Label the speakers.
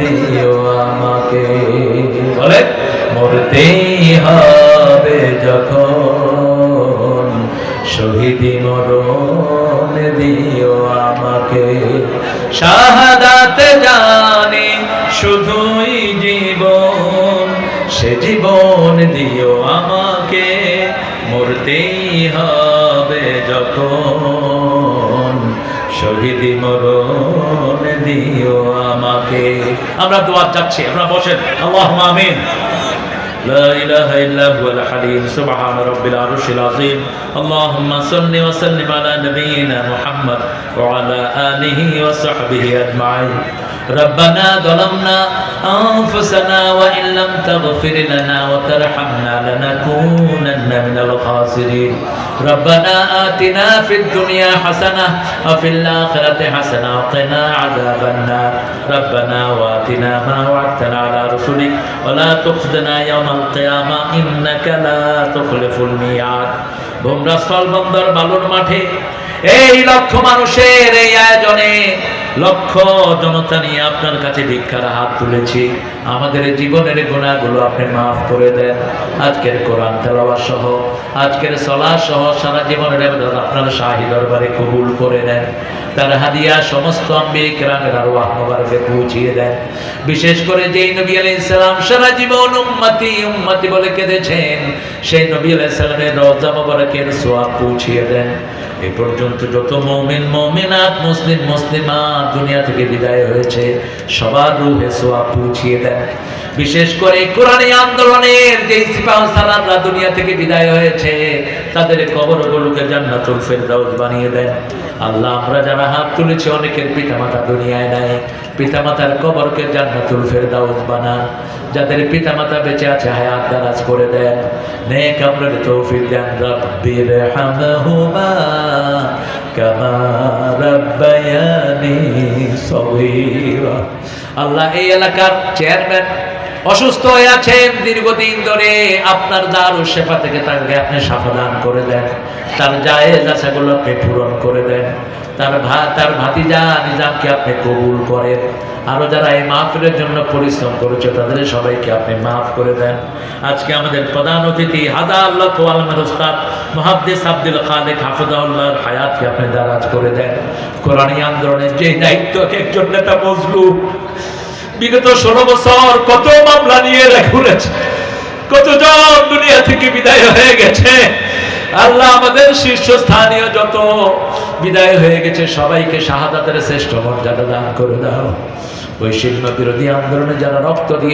Speaker 1: দিও আমাকে। বলে মরতেই হবে যখন, শহীদি মরণ দিও আমাকে। শাহাদাত জানি শুধুই জীবন, সে জীবন দিও আমাকে। মরতেই হবে যখন, শহীদি মরণ দিও আমাকে। আমরা দোয়া চাচ্ছি, আমরা বসেন। আল্লাহুম্মা আমিন। لا إله إلا هو الحليم سبحان رب العرش العظيم اللهم صل وسلم على نبينا محمد وعلى آله وصحبه أجمعين ربنا ظلمنا أنفسنا وإن لم تغفر لنا وترحمنا لنكونن من الخاسرين ربنا آتنا في الدنيا حسنة وفي الآخرة حسنة وقنا عذاب النار ربنا وآتنا ما وعدتنا على رسلك ولا تخزنا يوم القيامة إنك لا تخلف الميعاد বুমরাসল বন্দর বালুর মাঠে এই লক্ষ মানুষের এই আয়োজনে লক্ষ জনতা নিয়ে আপনার কাছে ভিক্ষার হাত তুলেছি। আমাদের জীবনের গুনাহগুলো আপনি মাফ করে দেন। আজকের কোরআন তেলাওয়াত সহ, আজকের সালাত সহ সারা জীবনের ইবাদত আপনার শাহী দরবারে কবুল করে নেন। তার হাদিয়া সমস্ত আম্বিয়া কিরামের আরওয়াহ মুবারকে পৌঁছিয়ে দেন। বিশেষ করে যেই নবী আলাইহিস সালাম সারা জীবন উম্মতি উম্মতি বলে কেঁদেছেন, সেই নবী আলাইহিস সালামের রওজা মুবারকের সোয়াব পৌঁছিয়ে দেন। এই পর্যন্ত যত মুমিন মুমিনাত মুসলিম মুসলিমাত দুনিয়া থেকে বিদায় হয়েছে সবার রূহে সোয়াব পৌঁছিয়ে দেন। বিশেষ করে কোরআনী আন্দোলনের যে সিপাহ সালাররা দুনিয়া থেকে বিদায় হয়েছে তাদের কবরগুলোকে জান্নাতুল ফেরদাউস বানিয়ে দেন। আল্লাহ আমরা যারা হাত তুলেছি অনেকের পিতামাতা দুনিয়ায় নাই, পিতামাতার কবরকে জান্নাতুল ফেরদাউস বানান। যাদের পিতামাতা বেঁচে আছে হায়াত দারাজ করে দেন, নেক আমলের তৌফিক দেন। রব্বিরহামহুমা কামা রাব্বায়ানি সগীরা। আল্লাহ এই এলাকার চেয়ারম্যান অসুস্থ হয়ে আছেন দীর্ঘদিন ধরে, আপনার দারুশ শিফা থেকে তাকে আপনি শাফা দান করে দেন। তার জায়েজ আশাগুলো আপনি পূরণ করে দেন। তার ভাতিজা নিজামকে আপনি কবুল করেন। আরো যারা এই মাহফিলের জন্য পরিশ্রম করেছে তাদের সবাইকে আপনি মাফ করে দেন। আজকে আমাদের প্রধান অতিথি হাজার লক্ষ আলমের উস্তাদ মুহাদ্দিস আব্দুল খালেক হাফিজাহুল্লাহর হায়াতকে আপনি দারাজ করে দেন। কোরআনী আন্দোলনের যে দায়িত্ব একজন নেতা মজলুম, বিগত 16 বছর কত মামলা নিয়ে ঘুরেছে, কতজন দুনিয়া থেকে বিদায় হয়ে গেছে। আল্লাহ আমাদের শীর্ষস্থানীয় যত বিদায় হয়ে গেছে সবাইকে শাহাদাতের শ্রেষ্ঠ মর্যাদা দান করে দাও। বৈষম্য বিরোধী আন্দোলনে যারা রক্ত দিয়ে